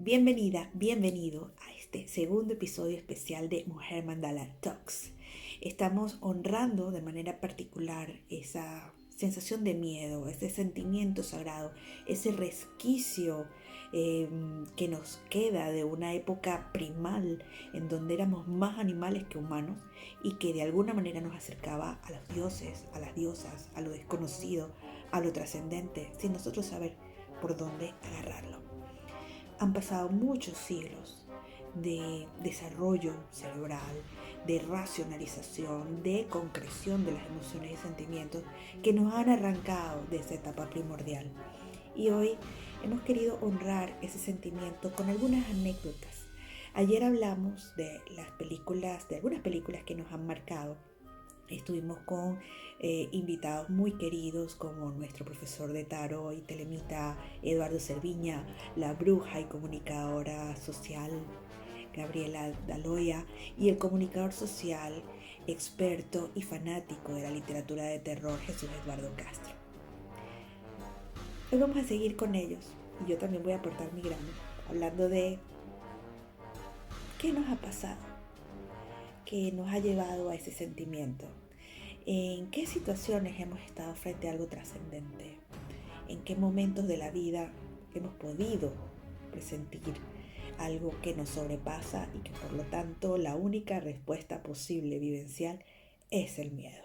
Bienvenida, bienvenido a este segundo episodio especial de Mujer Mandala Talks. Estamos honrando de manera particular esa sensación de miedo, ese sentimiento sagrado, ese resquicio que nos queda de una época primal en donde éramos más animales que humanos y que de alguna manera nos acercaba a los dioses, a las diosas, a lo desconocido, a lo trascendente, sin nosotros saber por dónde agarrarlo. Han pasado muchos siglos de desarrollo cerebral, de racionalización, de concreción de las emociones y sentimientos que nos han arrancado de esa etapa primordial. Y hoy hemos querido honrar ese sentimiento con algunas anécdotas. Ayer hablamos de algunas películas que nos han marcado. Estuvimos con invitados muy queridos como nuestro profesor de tarot y telemita Eduardo Cerviña, la bruja y comunicadora social Gabriela Daloya y el comunicador social, experto y fanático de la literatura de terror Jesús Eduardo Castro. Hoy vamos a seguir con ellos y yo también voy a aportar mi grano hablando de qué nos ha pasado, qué nos ha llevado a ese sentimiento. ¿En qué situaciones hemos estado frente a algo trascendente? ¿En qué momentos de la vida hemos podido presentir algo que nos sobrepasa y que por lo tanto la única respuesta posible vivencial es el miedo?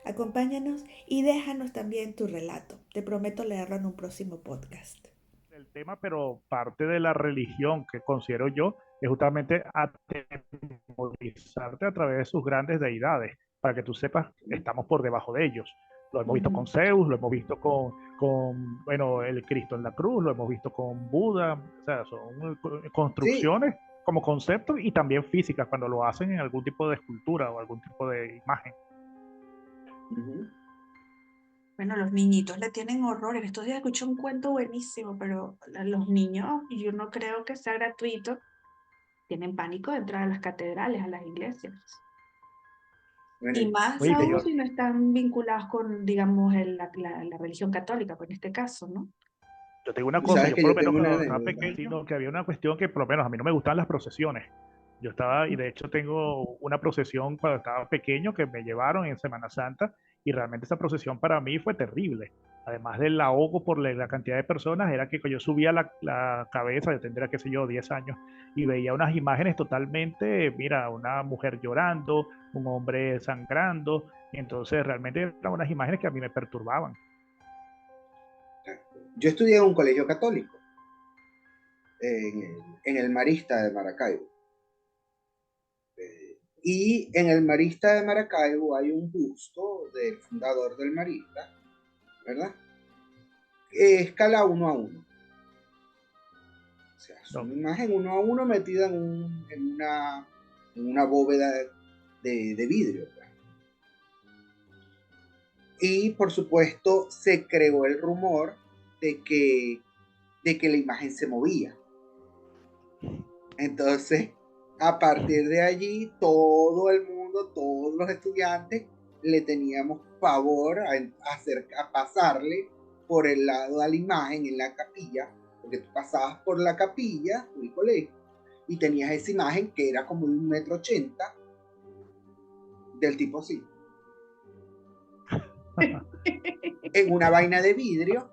Acompáñanos y déjanos también tu relato. Te prometo leerlo en un próximo podcast. El tema, pero parte de la religión que considero yo es justamente atemorizarte a través de sus grandes deidades, para que tú sepas que estamos por debajo de ellos. Lo hemos visto con Zeus, lo hemos visto bueno, el Cristo en la cruz, lo hemos visto con Buda, o sea, son Sí, construcciones como concepto y también físicas cuando lo hacen en algún tipo de escultura o algún tipo de imagen. ujú. Bueno, los niñitos le tienen horror. En estos días escuché un cuento buenísimo, pero los niños, yo no creo que sea gratuito, tienen pánico de entrar a las catedrales, a las iglesias. Bueno, Y más Oye, que aún yo, si no están vinculados con, digamos, la religión católica, pues en este caso, ¿no? Yo tengo una tú cosa, sabes yo que por lo yo menos tengo una cuando estaba anécdota. pequeño, que había una cuestión que por lo menos a mí no me gustaban las procesiones. Yo estaba, y de hecho tengo una procesión cuando estaba pequeño que me llevaron en Semana Santa y realmente esa procesión para mí fue terrible. Además del ahogo por la cantidad de personas, era que yo subía la cabeza, yo tendría, qué sé yo, 10 años, y veía unas imágenes totalmente, mira, una mujer llorando, un hombre sangrando, y entonces realmente eran unas imágenes que a mí me perturbaban. Yo estudié en un colegio católico, en el Marista de Maracaibo. Y en el Marista de Maracaibo hay un busto del fundador del Marista, ¿verdad? Escala 1 a 1. O sea, es No, una imagen 1 a 1 metida en una bóveda de vidrio. Y por supuesto se creó el rumor de que, de que la imagen se movía. Entonces, a partir de allí, todo el mundo, todos los estudiantes, le teníamos pavor a pasarle por el lado de la imagen en la capilla, porque tú pasabas por la capilla del colegio y tenías esa imagen que era como de 1,80 m, del tipo así, en una vaina de vidrio.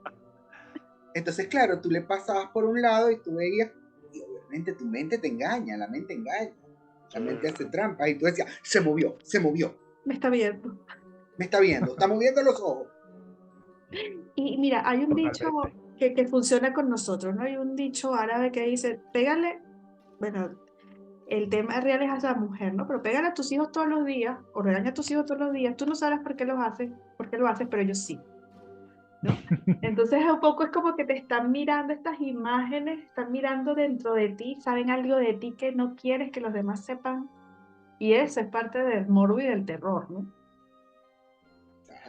Entonces, claro, tú le pasabas por un lado y tú veías, y obviamente tu mente te engaña, la mente engaña. La mente hace trampas y tú decías, se movió, se movió, Me está viendo. me está viendo, está moviendo los ojos. Y mira, hay un totalmente. dicho que funciona con nosotros, ¿no? Hay un dicho árabe que dice, pégale, bueno, el tema real es hacia la mujer, ¿no? Pero pégale a tus hijos todos los días o regaña a tus hijos todos los días. Tú no sabes por qué lo haces, pero ellos sí, ¿no? Entonces un poco es como que te están mirando estas imágenes, están mirando dentro de ti, saben algo de ti que no quieres que los demás sepan. Y eso es parte del morbo y del terror, ¿no?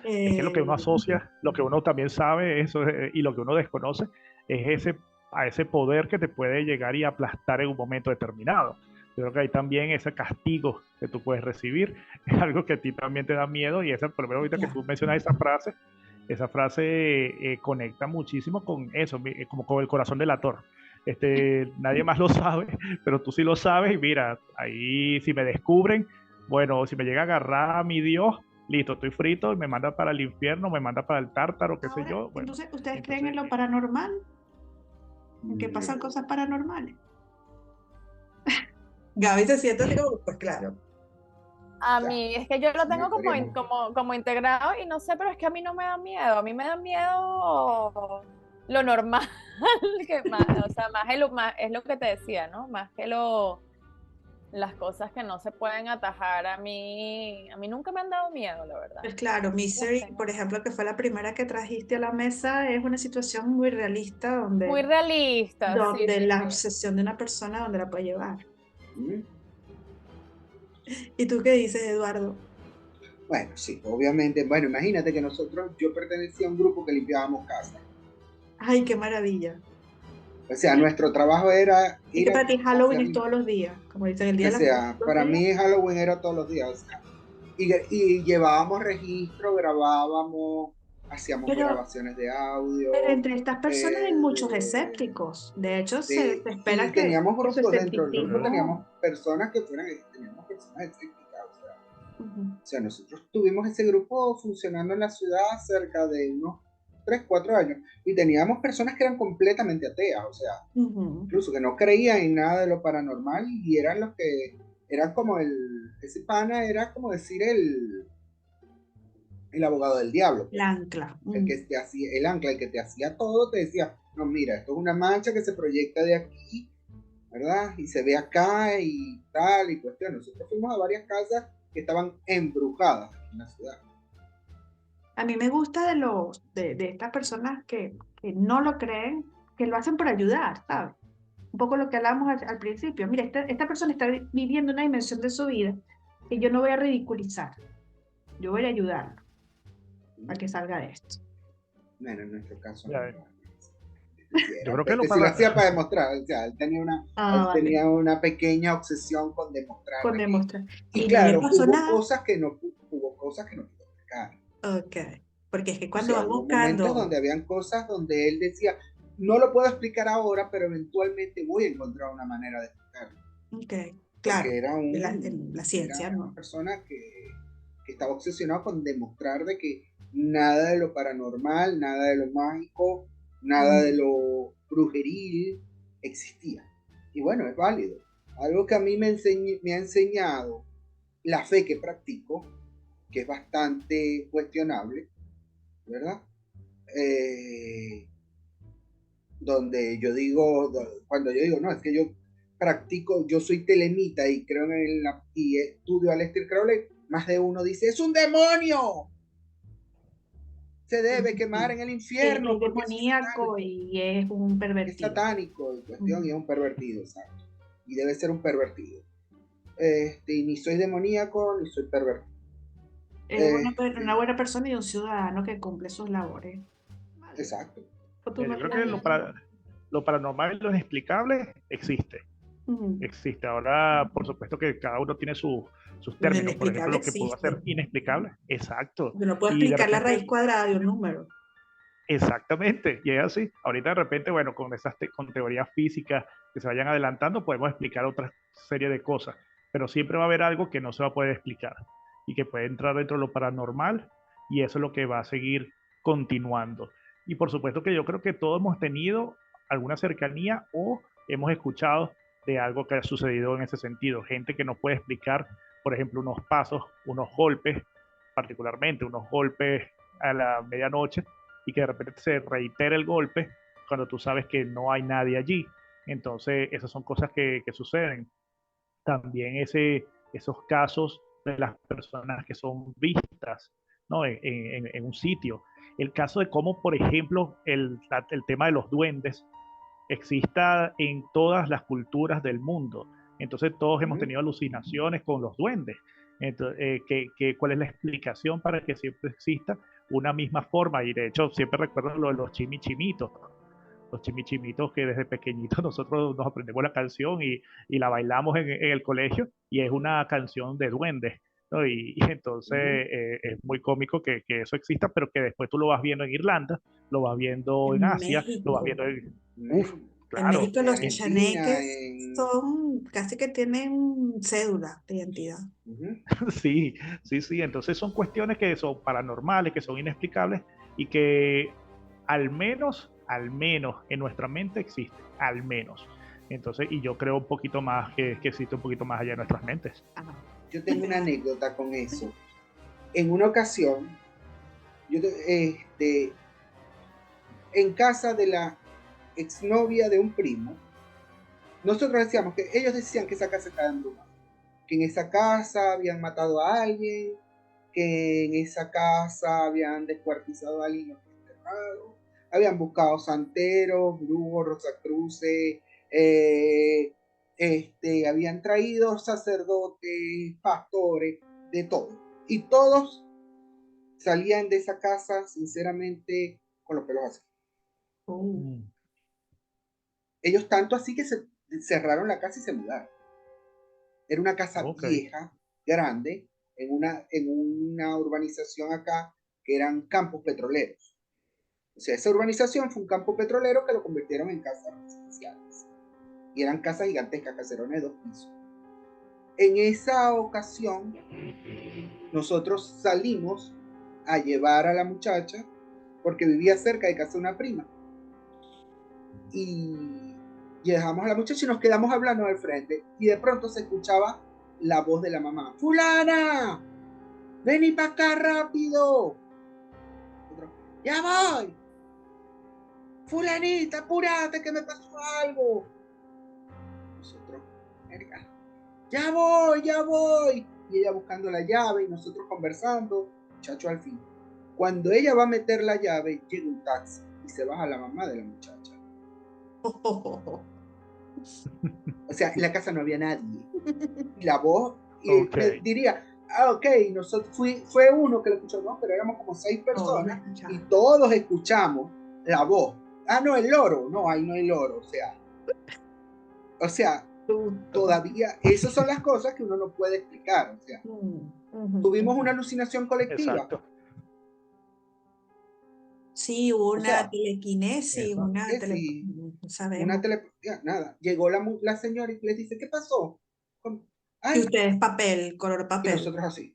Es que lo que uno Eh, asocia, lo que uno también sabe eso, y lo que uno desconoce es a ese poder que te puede llegar y aplastar en un momento determinado. Yo creo que hay también ese castigo que tú puedes recibir, es algo que a ti también te da miedo y esa, por lo menos ahorita que ya. tú mencionas esa frase conecta muchísimo con eso, como con el corazón del actor. nadie más lo sabe, pero tú sí lo sabes y mira, ahí si me descubren, bueno, si me llega a agarrar a mi Dios, listo, estoy frito y me manda para el infierno, me manda para el tártaro, qué sé Ahora, yo, bueno, entonces, ¿ustedes creen en entonces, lo paranormal? ¿En que pasan No. cosas paranormales? Gaby se siente así como, pues claro. O A sea, mí, es que yo lo es una tengo como, historia muy... como integrado y no sé, pero es que a mí no me da miedo. A mí me da miedo lo normal, que más, o sea, más es lo que te decía, ¿no? Más que las cosas que no se pueden atajar a mí nunca me han dado miedo, la verdad. Pues claro, Las Misery, tengo. por ejemplo, que fue la primera que trajiste a la mesa, es una situación muy realista Muy donde, realista, sí, donde sí, la sí. obsesión de una persona, donde la puede llevar. ¿Mm? ¿Y tú qué dices, Eduardo? Bueno, sí, obviamente. Bueno, imagínate que yo pertenecía a un grupo que limpiábamos casas. Ay, qué maravilla. O sea, nuestro trabajo era Es que ir a para ti Halloween hacer, es todos los días, como dicen, el día o de la muerte sea, todos los para días. mí Halloween era todos los días, o sea, y llevábamos registro, grabábamos, hacíamos Pero, grabaciones de pero audio, entre estas personas hay muchos escépticos. De hecho, se espera y teníamos que su grupos dentro del grupo, escepticismo. teníamos personas escépticas, Ujú, o sea, nosotros tuvimos ese grupo funcionando en la ciudad cerca de unos 3 4 años, y teníamos personas que eran completamente ateas, o sea, ujú. incluso que no creían en nada de lo paranormal y eran los que, eran como ese pana era como decir el abogado del diablo, El pues, ancla. el que te hacía, el ancla, el que te hacía todo, te decía, no, mira, esto es una mancha que se proyecta de aquí, ¿verdad? Y se ve acá y tal, y cuestión. Nosotros fuimos a varias casas que estaban embrujadas aquí en la ciudad. A mí me gusta de estas personas que no lo creen, que lo hacen por ayudar, ¿sabes? Un poco lo que hablábamos al principio. Mira, esta persona está viviendo una dimensión de su vida que yo no voy a ridiculizar. Yo voy a ayudarlo a que salga de esto. Bueno, en nuestro caso no. ya, yo creo que Este sí lo hacía para demostrar, o sea, Ah, él vale, tenía una pequeña obsesión con demostrar con de que, demostrar. y Y no le claro, pasó nada. hubo cosas que no pudo explicar. Ok, porque es que O cuando sea, vas hubo momentos buscando, donde habían cosas donde él decía, no lo puedo explicar ahora, pero eventualmente voy a encontrar una manera de explicarlo. ok, claro, Porque en la ciencia, era una ¿no? persona que estaba obsesionado con demostrar de que nada de lo paranormal, nada de lo mágico, nada de Mm, lo brujeril existía. Y bueno, es válido. Algo que a mí me ha enseñado la fe que practico, que es bastante cuestionable, ¿verdad? Eh, donde yo digo, cuando yo digo, no, es que yo practico, yo soy telemita y creo y estudio a Aleister Crowley, más de uno dice, es un demonio, se debe quemar sí. en el Es infierno porque eso demoníaco y es un es pervertido. satánico en cuestión y Ujú. es un pervertido, ¿sabes? Y debe ser un pervertido. Y ni soy demoníaco ni soy pervertido. Es una Este, buena persona y un ciudadano que cumple sus labores. Vale. exacto. ¿O tú yo no creo crees que eso? lo paranormal y lo inexplicable existe. Ujú. Existe. Ahora, por supuesto que cada uno tiene sus Lo términos. Por ejemplo, inexplicable lo que pudo ser existe. inexplicable. Exacto. Yo no puedo Y de explicar la repente, raíz cuadrada de un número. exactamente, y es así. Ahorita de repente, bueno, con con teorías físicas que se vayan adelantando, podemos explicar otra serie de cosas. Pero siempre va a haber algo que no se va a poder explicar y que puede entrar dentro de lo paranormal y eso es lo que va a seguir continuando. Y por supuesto que yo creo que todos hemos tenido alguna cercanía o hemos escuchado de algo que ha sucedido en ese sentido. Gente que nos puede explicar, por ejemplo, unos pasos, unos golpes, particularmente unos golpes a la medianoche y que de repente se reitere el golpe cuando tú sabes que no hay nadie allí. Entonces, esas son cosas que suceden. También esos casos de las personas que son vistas, ¿no? En un sitio. El caso de cómo, por ejemplo, el tema de los duendes exista en todas las culturas del mundo. Entonces todos hemos ¿Mm? tenido alucinaciones con los duendes. Entonces, ¿cuál es la explicación para que siempre exista una misma forma? Y de hecho siempre recuerdo lo de los chimichimitos. Los chimichimitos que desde pequeñitos nosotros nos aprendemos la canción y la bailamos en el colegio y es una canción de duendes. ¿No? Y entonces ¿Mm? es muy cómico que eso exista, pero que después tú lo vas viendo en Irlanda, lo vas viendo en En Asia, lo vas México. viendo en... Uf, ¿Mm? En Claro, México en los Argentina, chaneques son casi que tienen cédula de identidad. Ujú. sí, sí, sí. Entonces son cuestiones que son paranormales, que son inexplicables y que al menos en nuestra mente existen, al menos. Entonces, y yo creo un poquito más que existe un poquito más allá de nuestras mentes. Ajá. Yo tengo una anécdota con eso. En una ocasión, en casa de la exnovia de un primo, nosotros decíamos que ellos decían que esa casa estaba embrujada, que en esa casa habían matado a alguien, que en esa casa habían descuartizado a alguien y enterrado, habían buscado santeros, brujos, rosacruces, habían traído sacerdotes, pastores, de todo. Y todos salían de esa casa, sinceramente, con los pelos así. Mm. Ellos tanto así que se cerraron la casa y se mudaron. Era una casa Ok. vieja, grande, en una urbanización acá que eran campos petroleros. O sea, esa urbanización fue un campo petrolero que lo convirtieron en casas residenciales. Y eran casas gigantescas, caserones de 2 pisos. En esa ocasión, nosotros salimos a llevar a la muchacha porque vivía cerca de casa de una prima. Y dejamos a la muchacha y nos quedamos hablando al frente. Y de pronto se escuchaba la voz de la mamá. ¡Fulana! ¡Vení para acá rápido! Otro, ¡ya voy! ¡Fulanita, apúrate que me pasó algo! Nosotros, verga, ¡ya voy, ya voy! Y ella buscando la llave y nosotros conversando, muchacho al fin. Cuando ella va a meter la llave, llega un taxi y se baja la mamá de la muchacha. O sea, en la casa no había nadie. Y la voz, y Ok. me diría, ok, fue uno que lo escuchó, no, pero éramos como 6 Todos personas y escuchaban. todos escuchamos la voz. Ah, no, el loro. No, ahí no hay loro. O sea, todavía, esas son las cosas que uno no puede explicar. O sea, tuvimos una alucinación colectiva. Exacto. Sí, hubo O una sea, telequinesis, Eso. sí, no sabemos. nada. Llegó la señora y le dice, ¿qué pasó? Y Ay, ustedes papel, color y papel. nosotros así.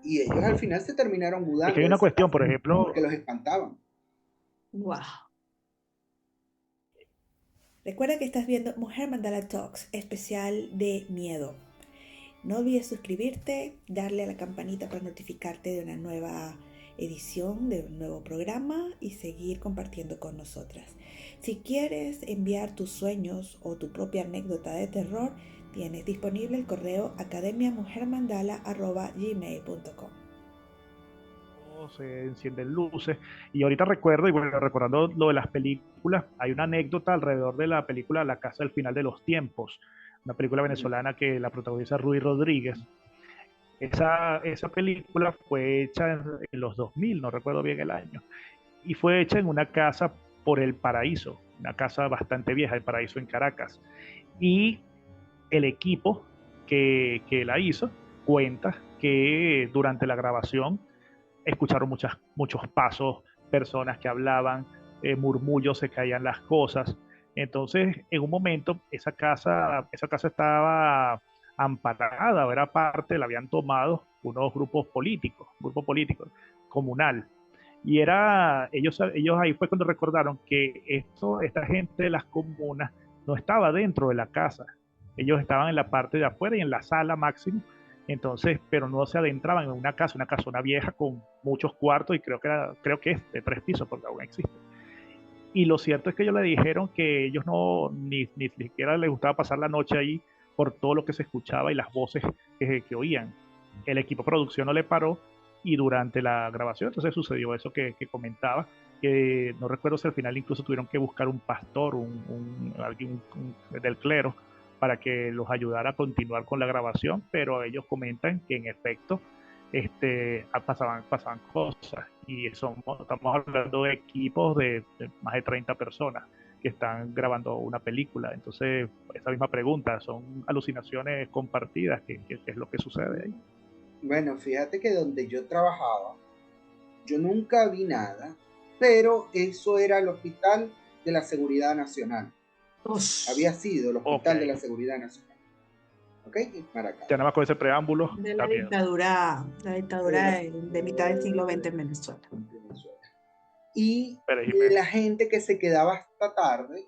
Y ellos al final se terminaron Es que hay mudando de una esa cuestión, casa por porque ejemplo, los espantaban. Wow. Recuerda que estás viendo Mujer Mandala Talks, especial de miedo. No olvides suscribirte, darle a la campanita para notificarte de una nueva edición, de un nuevo programa y seguir compartiendo con nosotras. Si quieres enviar tus sueños o tu propia anécdota de terror, tienes disponible el correo academiamujermandala@gmail.com. se encienden luces. Y ahorita recuerdo, y bueno, recordando lo de las películas, hay una anécdota alrededor de la película La Casa del Final de los Tiempos, una película venezolana que la protagoniza Ruy Rodríguez. Esa película fue hecha en los 2000, no recuerdo bien el año, y fue hecha en una casa por El Paraíso, una casa bastante vieja, El Paraíso en Caracas. Y el equipo que la hizo cuenta que durante la grabación escucharon muchos pasos, personas que hablaban, murmullos, se caían las cosas. Entonces, en un momento, esa casa estaba amparada, era parte, la habían tomado unos grupo político comunal. Y ellos ahí fue cuando recordaron que esta gente de las comunas no estaba dentro de la casa. Ellos estaban en la parte de afuera y en la sala máximo, entonces, pero no se adentraban en una casona vieja con muchos cuartos y creo que es de 3 pisos porque aún existe. Y lo cierto es que ellos le dijeron que ellos ni siquiera les gustaba pasar la noche ahí por todo lo que se escuchaba y las voces que oían. El equipo de producción no le paró y durante la grabación entonces sucedió eso que comentaba, que no recuerdo si al final incluso tuvieron que buscar un pastor, alguien del clero, para que los ayudara a continuar con la grabación, pero ellos comentan que en efecto pasaban cosas y estamos hablando de equipos de más de 30 personas que están grabando una película. Entonces, esa misma pregunta, ¿son alucinaciones compartidas? ¿Qué es lo que sucede ahí? Bueno, fíjate que donde yo trabajaba, yo nunca vi nada, pero eso era el Hospital de la Seguridad Nacional. Ush, Había sido el Hospital Ok. de la Seguridad Nacional. ¿Ok? En Maracay. Ya nada más con ese preámbulo, de da miedo. la dictadura de mitad del siglo XX en Venezuela. Venezuela. Y Pérez Jiménez. la gente que se quedaba hasta tarde,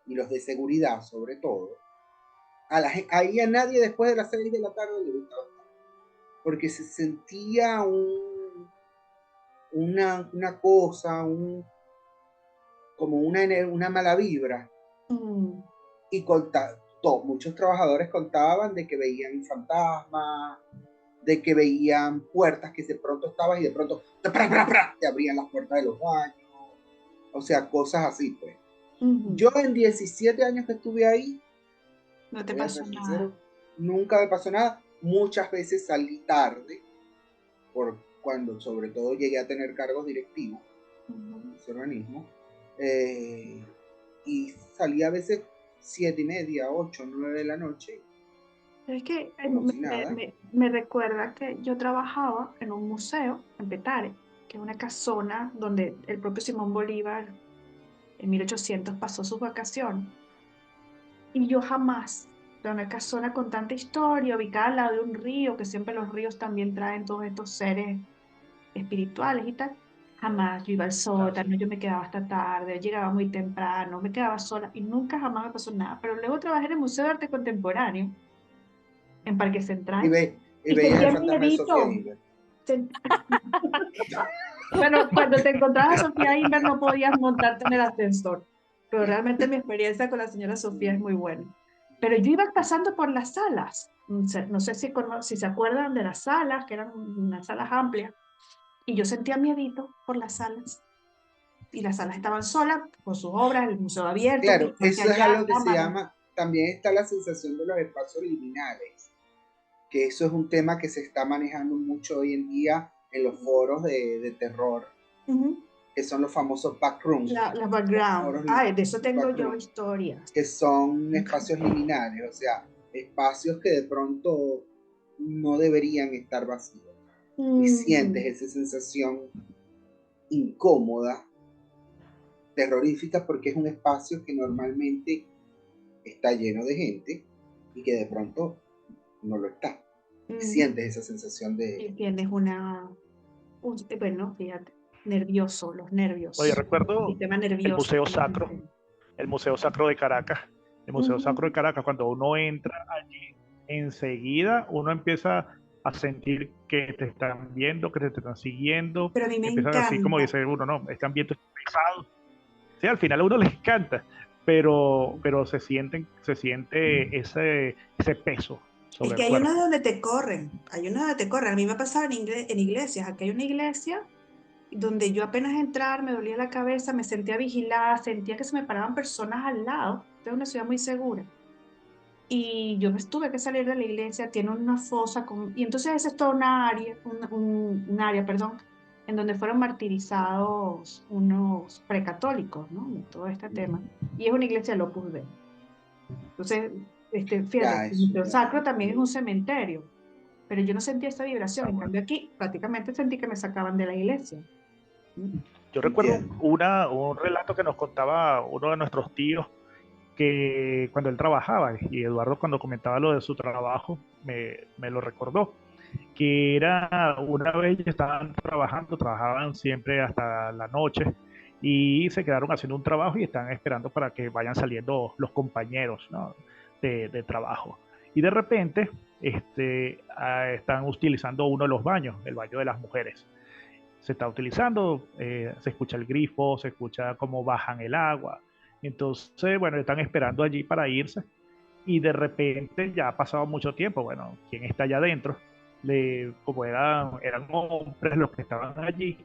y los de seguridad sobre todo, ahí a nadie después de las 6 de la tarde le gustaba estar, porque se sentía una cosa, como una mala vibra. Mm. Y muchos trabajadores contaban de que veían fantasmas, de que veían puertas que de pronto estaban y de pronto te abrían las puertas de los baños. O sea, cosas así, pues. Ujú. Yo en 17 años que estuve ahí, No te voy a pasó ser nada. sincero, nunca me pasó nada. Muchas veces salí tarde, sobre todo llegué a tener cargos directivos en ese organismo, y salí a veces 7:30, 8, 9 de la noche, Pero es que como si nada. me recuerda que yo trabajaba en un museo en Petare, que es una casona donde el propio Simón Bolívar en 1800 pasó sus vacaciones. Y yo jamás, de una casona con tanta historia, ubicada al lado de un río, que siempre los ríos también traen todos estos seres espirituales y tal, jamás yo iba al sótano, yo me quedaba hasta tarde, llegaba muy temprano, me quedaba sola y nunca jamás me pasó nada. Pero luego trabajé en el Museo de Arte Contemporáneo, en Parque Y, Central, y y veías sentía el fantasma de Sofía miedito. Inver. Bueno, cuando te encontrabas a Sofía Inver no podías montarte en el ascensor, pero realmente mi experiencia con la señora Sofía es muy buena. Pero yo iba pasando por las salas, no sé si se acuerdan de las salas, que eran unas salas amplias, y yo sentía miedito por las salas, y las salas estaban solas, con sus obras, el museo abierto, Claro, pintor que eso es allá, algo que se cámara. llama, también está la sensación de los espacios liminales, que eso es un tema que se está manejando mucho hoy en día en los foros de terror, que son los famosos backrooms. La background. Ay, de eso tengo yo Backrooms, historias. que son espacios liminales, o sea, espacios que de pronto no deberían estar vacíos. Y sientes esa sensación incómoda, terrorífica, porque es un espacio que normalmente está lleno de gente y que de pronto no lo está. Y sientes esa sensación Y de... tienes bueno, fíjate, nervioso, los nervios, Oye, el recuerdo sistema el nervioso. Museo Sacro, el Museo Sacro de Caracas. El Museo Sacro de Caracas, cuando uno entra allí, enseguida uno empieza a sentir que te están viendo, que te están siguiendo, Pero a mí me empiezan así como encanta. dice uno, no, este ambiente es pesado. Sí, al final a uno le encanta, pero se siente ese peso Es sobre que el hay unos cuerpo. donde te corren, hay unos donde te corren. A mí me ha pasado en iglesias. Aquí hay una iglesia donde yo apenas entrar me dolía la cabeza, me sentía vigilada, sentía que se me paraban personas al lado. Es una ciudad muy segura. Y yo me tuve que salir de la iglesia, tiene una fosa y entonces esa es toda una área, un área, perdón, en donde fueron martirizados unos precatólicos, ¿no? De todo este tema. Y es una iglesia del Opus Dei. Entonces, fíjate, Ya, el eso Museo ya. Sacro también es un cementerio, pero yo no sentía esa vibración. En cambio aquí, prácticamente sentí que me sacaban de la iglesia. Yo recuerdo Entiendo. un relato que nos contaba uno de nuestros tíos, que cuando él trabajaba, y Eduardo cuando comentaba lo de su trabajo, me lo recordó, que era una vez ellos estaban trabajaban siempre hasta la noche y se quedaron haciendo un trabajo y están esperando para que vayan saliendo los compañeros, ¿no? de trabajo. Y de repente están utilizando uno de los baños, el baño de las mujeres. Se está utilizando, se escucha el grifo, se escucha cómo bajan el agua. Entonces, bueno, están esperando allí para irse y de repente ya ha pasado mucho tiempo. Bueno, ¿quién está allá adentro? Como eran hombres los que estaban allí,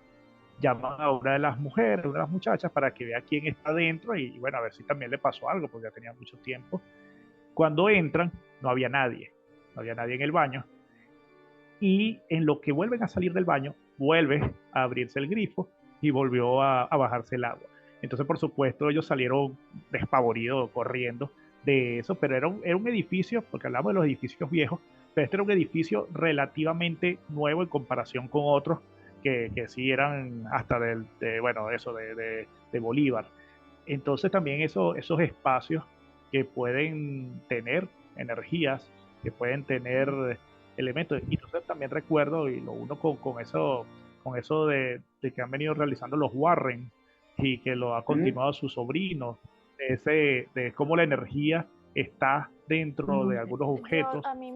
llaman a una de las mujeres, una de las muchachas, para que vea quién está adentro y bueno, a ver si también le pasó algo, porque ya tenía mucho tiempo. Cuando entran, no había nadie, no había nadie en el baño y en lo que vuelven a salir del baño, vuelve a abrirse el grifo y volvió a bajarse el agua. Entonces, por supuesto, ellos salieron despavoridos, corriendo de eso, pero era un edificio, porque hablamos de los edificios viejos, pero este era un edificio relativamente nuevo en comparación con otros que sí eran hasta bueno, eso, de Bolívar. Entonces también esos espacios que pueden tener energías, que pueden tener elementos. Y entonces también recuerdo, y lo uno con eso de que han venido realizando los Warren y que lo ha continuado su sobrino, de cómo la energía está dentro de algunos objetos. A mí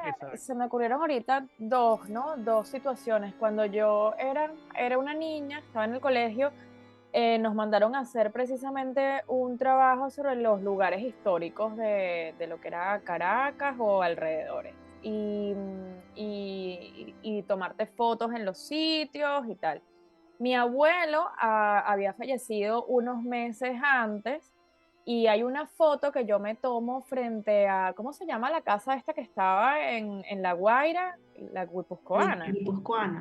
Exacto. se me ocurrieron ahorita dos, ¿no? Dos situaciones. Cuando yo era una niña, estaba en el colegio, nos mandaron a hacer precisamente un trabajo sobre los lugares históricos de lo que era Caracas o alrededores. Y tomarte fotos en los sitios y tal. Mi abuelo había fallecido unos meses antes y hay una foto que yo me tomo frente a, ¿cómo se llama la casa esta que estaba en La Guaira? La Guipuzcoana. Guipuzcoana.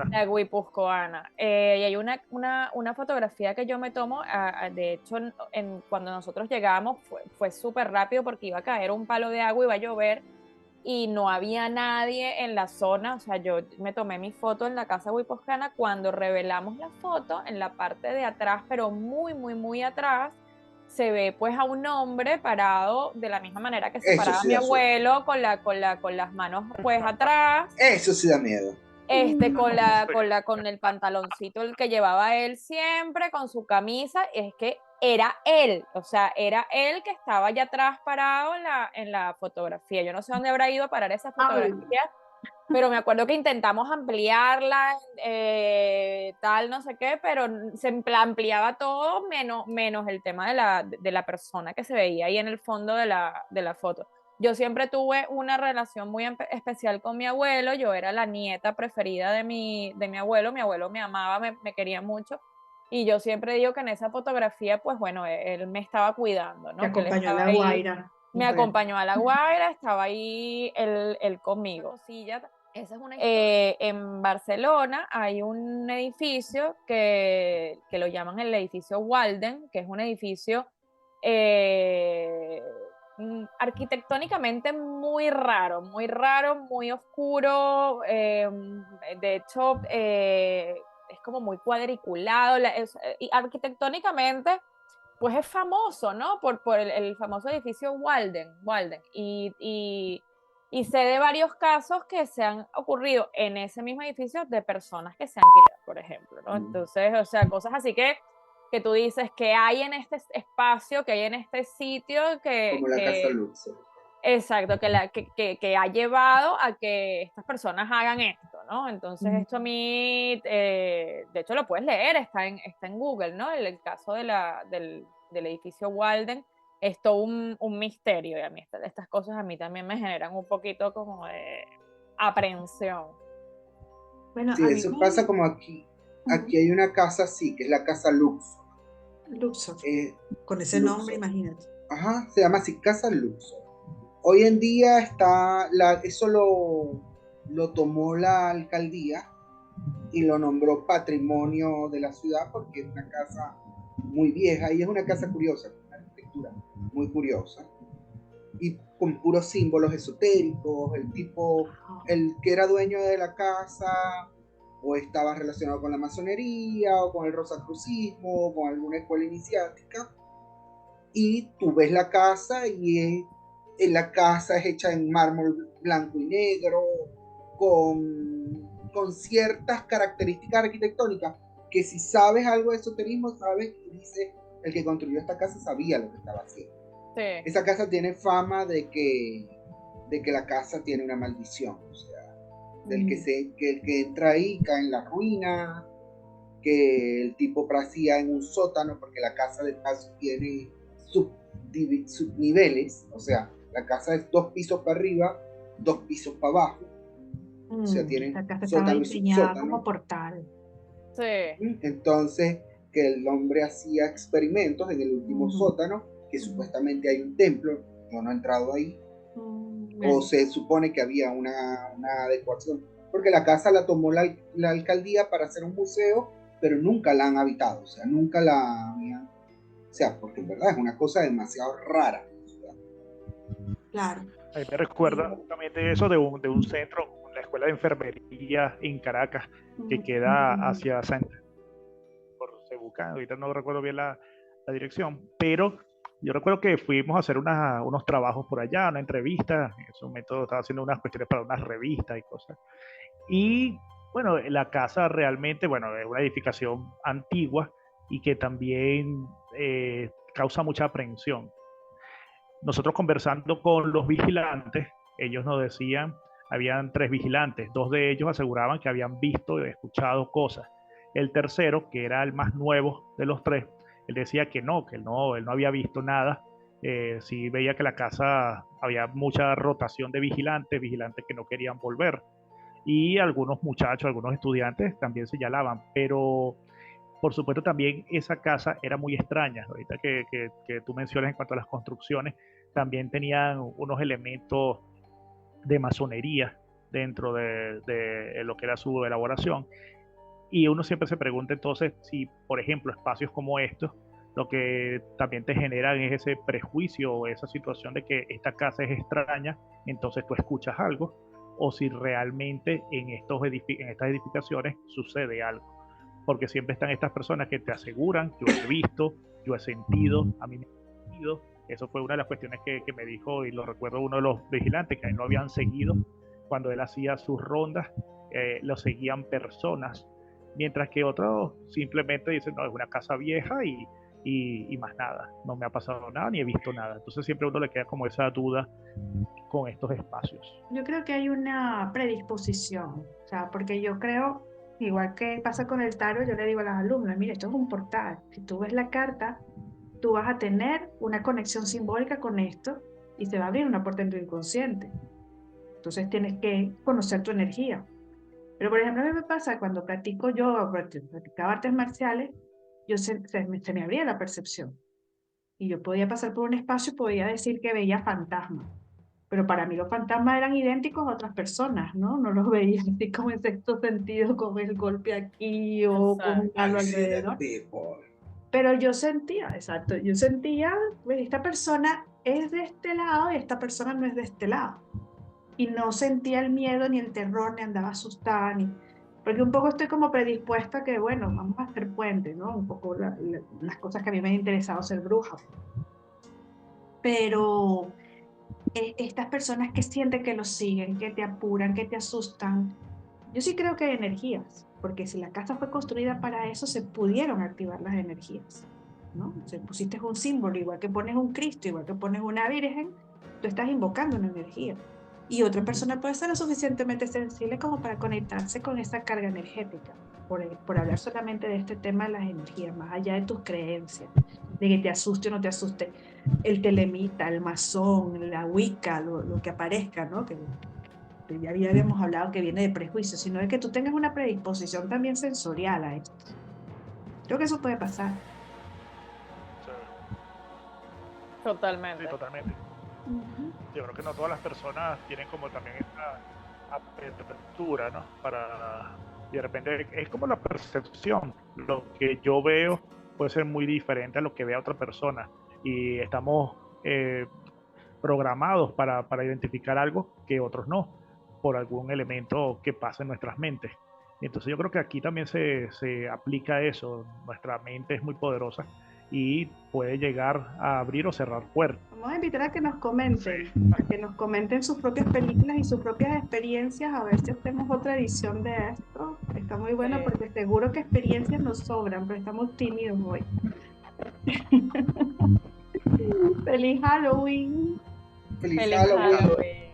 La Guipuzcoana. Y hay una fotografía que yo me tomo, de hecho, cuando nosotros llegamos fue súper rápido porque iba a caer un palo de agua, iba a llover y no había nadie en la zona. O sea, yo me tomé mi foto en la casa Guipuzcoana. Cuando revelamos la foto, en la parte de atrás, pero muy, muy, muy atrás, se ve pues a un hombre parado de la misma manera que se Eso paraba sí mi da susto. abuelo, con las manos pues atrás. Eso sí da miedo. Con el pantaloncito el que llevaba él siempre, con su camisa, es que era él, o sea, era él que estaba allá atrás parado en la fotografía. Yo no sé dónde habrá ido a parar esa fotografía, pero me acuerdo que intentamos ampliarla, tal, no sé qué, pero se ampliaba todo menos el tema de la persona que se veía ahí en el fondo de la foto. Yo siempre tuve una relación muy especial con mi abuelo. Yo era la nieta preferida de mi abuelo. Mi abuelo me amaba, me quería mucho. Y yo siempre digo que en esa fotografía, pues bueno, él me estaba cuidando, ¿no? Te Que él acompañó a estaba La ahí, Guaira. me acompañó a La Guaira, estaba ahí él conmigo. Esa es una en Barcelona hay un edificio que lo llaman el edificio Walden, que es un edificio arquitectónicamente muy oscuro. De hecho, es como muy cuadriculado. Y arquitectónicamente, pues es famoso, ¿no? Por el famoso edificio Walden. Y sé de varios casos que se han ocurrido en ese mismo edificio de personas que se han quitado, por ejemplo, ¿no? Entonces, o sea, cosas así que tú dices que hay en este espacio, que hay en este sitio, Como la casa Luxor. exacto, que ha llevado a que estas personas hagan esto, ¿no? Entonces, esto a mí, de hecho lo puedes leer, está en Google, ¿no? El caso del edificio Walden es todo un misterio, y a mí estas cosas a mí también me generan un poquito como de aprehensión. Bueno, Sí, eso pasa como aquí. Aquí hay una casa así, que es la casa Luxor. Luxor. Con ese Luxor. nombre, imagínate. Ajá, se llama así, casa Luxor. Hoy en día eso lo tomó la alcaldía y lo nombró patrimonio de la ciudad porque es una casa muy vieja y es una casa curiosa, una arquitectura muy curiosa y con puros símbolos esotéricos. El que era dueño de la casa o estaba relacionado con la masonería o con el rosacrucismo o con alguna escuela iniciática, y tú ves la casa y la casa es hecha en mármol blanco y negro con ciertas características arquitectónicas que si sabes algo de esoterismo, sabes que dice el que construyó esta casa sabía lo que estaba haciendo. Sí. Esa casa tiene fama de que la casa tiene una maldición, o sea, que el que entra ahí cae en la ruina, que el tipo pracía en un sótano, porque la casa de paso tiene subniveles, o sea, la casa es 2 pisos para arriba, 2 pisos para abajo, o sea, tiene la casa sótano y subsótano. como portal. Sí. Entonces, que el hombre hacía experimentos en el último sótano, que supuestamente hay un templo, yo no he entrado ahí, o se supone que había una adecuación, porque la casa la tomó la alcaldía para hacer un museo, pero nunca la han habitado, o sea, nunca la habían, o sea, porque en verdad es una cosa demasiado rara. Claro. A mí me recuerda justamente eso de un centro, la escuela de enfermería en Caracas, que queda hacia por Cebucán, ahorita no recuerdo bien la dirección, pero yo recuerdo que fuimos a hacer unos trabajos por allá, una entrevista, en ese momento estaba haciendo unas cuestiones para unas revistas y cosas. Y bueno, la casa realmente, bueno, es una edificación antigua y que también causa mucha aprehensión. Nosotros conversando con los vigilantes, ellos nos decían, habían 3 vigilantes, 2 de ellos aseguraban que habían visto y escuchado cosas. El tercero, que era el más nuevo de los 3, él decía que él no había visto nada. Sí veía que la casa había mucha rotación de vigilantes que no querían volver. Y algunos muchachos, algunos estudiantes también señalaban, pero por supuesto también esa casa era muy extraña. Ahorita que tú mencionas en cuanto a las construcciones, también tenían unos elementos de masonería dentro de lo que era su elaboración. Y uno siempre se pregunta entonces si, por ejemplo, espacios como estos, lo que también te generan es ese prejuicio o esa situación de que esta casa es extraña, entonces tú escuchas algo, o si realmente en estas edificaciones sucede algo. Porque siempre están estas personas que te aseguran, yo he visto, yo he sentido, a mí me ha sentido. Eso fue una de las cuestiones que me dijo, y lo recuerdo uno de los vigilantes, que a él lo habían seguido cuando él hacía sus rondas, lo seguían personas, mientras que otros simplemente dicen, no, es una casa vieja y más nada, no me ha pasado nada ni he visto nada. Entonces siempre a uno le queda como esa duda con estos espacios. Yo creo que hay una predisposición, o sea, porque yo creo, igual que pasa con el tarot, yo le digo a las alumnas, mire, esto es un portal, si tú ves la carta, tú vas a tener una conexión simbólica con esto y se va a abrir una puerta en tu inconsciente. Entonces tienes que conocer tu energía. Pero por ejemplo, a mí me pasa cuando practicaba artes marciales, se me abría la percepción. Y yo podía pasar por un espacio y podía decir que veía fantasmas. Pero para mí los fantasmas eran idénticos a otras personas, ¿no? No los veía así como en sexto sentido, con el golpe aquí o con un halo alrededor. Pero yo sentía, pues, esta persona es de este lado y esta persona no es de este lado. Y no sentía el miedo ni el terror, ni andaba asustada, porque un poco estoy como predispuesta a que, bueno, vamos a hacer puente, ¿no? Un poco las cosas que a mí me han interesado ser bruja. Pero estas personas que sienten que los siguen, que te apuran, que te asustan, yo sí creo que hay energías, porque si la casa fue construida para eso, se pudieron activar las energías, ¿no? Si pusiste un símbolo, igual que pones un Cristo, igual que pones una Virgen, tú estás invocando una energía. Y otra persona puede ser lo suficientemente sensible como para conectarse con esa carga energética, por hablar solamente de este tema de las energías, más allá de tus creencias, de que te asuste o no te asuste, el telemita, el masón, la wicca, lo que aparezca, ¿no? Que ya habíamos hablado que viene de prejuicio, sino de que tú tengas una predisposición también sensorial a esto. Creo que eso puede pasar. Sí. Totalmente. Sí, totalmente. Yo creo que no todas las personas tienen como también esta apertura, ¿no? Y de repente es como la percepción. Lo que yo veo puede ser muy diferente a lo que vea otra persona. Y estamos programados para identificar algo que otros no, por algún elemento que pasa en nuestras mentes. Y entonces yo creo que aquí también se aplica eso. Nuestra mente es muy poderosa y puede llegar a abrir o cerrar puertas. Vamos a invitar a que nos comenten sus propias películas y sus propias experiencias, a ver si hacemos otra edición de esto. Está muy bueno porque seguro que experiencias nos sobran, pero estamos tímidos hoy. ¡Feliz Halloween! ¡Feliz Halloween!